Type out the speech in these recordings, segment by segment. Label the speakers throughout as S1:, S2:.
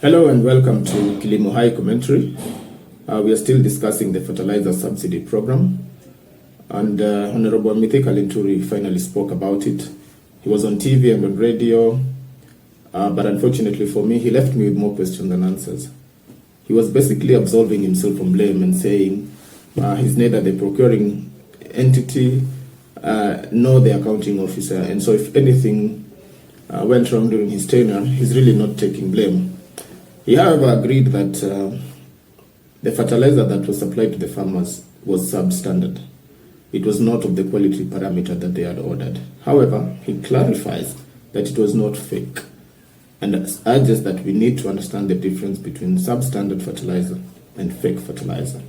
S1: Hello and welcome to Kilimo High Commentary. We are still discussing the Fertilizer Subsidy program, and Honorable Mithika Linturi finally spoke about it. He was on TV and on radio, but unfortunately for me, he left me with more questions than answers. He was basically absolving himself from blame and saying he's neither the procuring entity nor the accounting officer, and so if anything went wrong during his tenure, he's really not taking blame. He, however, agreed that the fertilizer that was supplied to the farmers was substandard. It was not of the quality parameter that they had ordered. However, he clarifies that it was not fake and urges that we need to understand the difference between substandard fertilizer and fake fertilizer.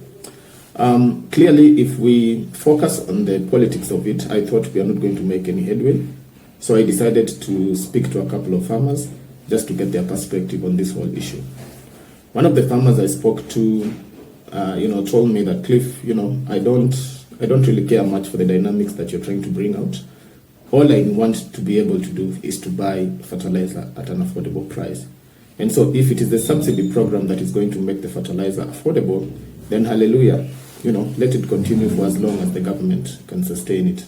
S1: Clearly, if we focus on the politics of it, I thought we are not going to make any headway. So I decided to speak to a couple of farmers just to get their perspective on this whole issue. One of the farmers I spoke to, told me that, Cliff, I don't really care much for the dynamics that you're trying to bring out. All I want to be able to do is to buy fertilizer at an affordable price. And so if it is the subsidy program that is going to make the fertilizer affordable, then hallelujah, let it continue for as long as the government can sustain it.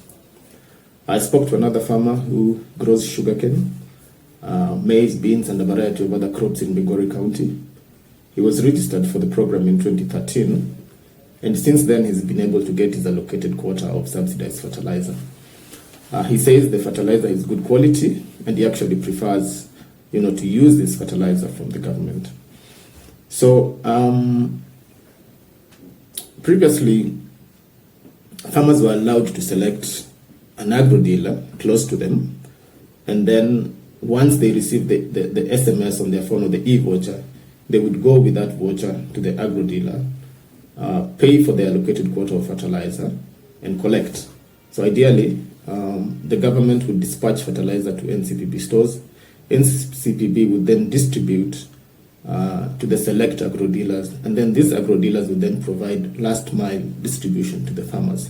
S1: I spoke to another farmer who grows sugarcane, maize, beans, and a variety of other crops in Migori County. He was registered for the program in 2013, and since then he's been able to get his allocated quota of subsidized fertilizer. He says the fertilizer is good quality, and he actually prefers, to use this fertilizer from the government. So previously, farmers were allowed to select an agro dealer close to them, and then once they received the SMS on their phone or the e-voucher, they would go with that voucher to the agro dealer, pay for the allocated quota of fertilizer, and collect. So ideally, the government would dispatch fertilizer to NCPB stores. NCPB would then distribute to the select agro dealers, and then these agro dealers would then provide last mile distribution to the farmers.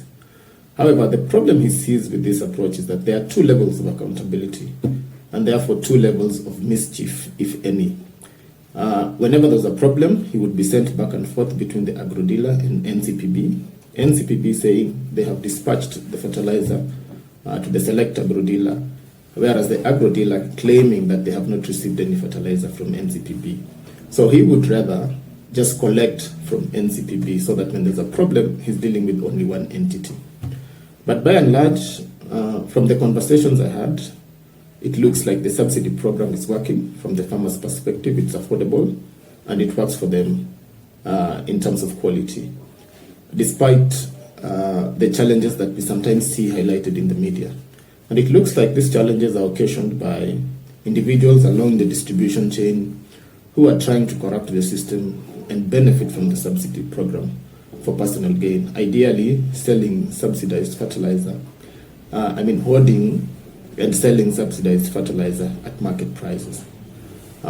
S1: However, the problem he sees with this approach is that there are two levels of accountability, and therefore two levels of mischief, if any. Whenever there's a problem, he would be sent back and forth between the agro dealer and NCPB. NCPB saying they have dispatched the fertilizer to the select agro dealer, whereas the agro dealer claiming that they have not received any fertilizer from NCPB. So he would rather just collect from NCPB so that when there's a problem, he's dealing with only one entity. But by and large, from the conversations I had, it looks like the subsidy program is working from the farmer's perspective. It's affordable and it works for them in terms of quality, despite the challenges that we sometimes see highlighted in the media. And it looks like these challenges are occasioned by individuals along the distribution chain who are trying to corrupt the system and benefit from the subsidy program for personal gain, ideally selling subsidized fertilizer, hoarding and selling subsidized fertilizer at market prices.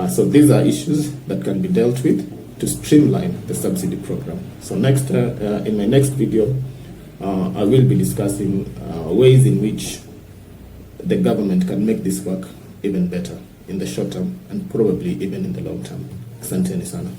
S1: So these are issues that can be dealt with to streamline the subsidy program. So next, in my next video, I will be discussing ways in which the government can make this work even better in the short term and probably even in the long term. Asanteni sana.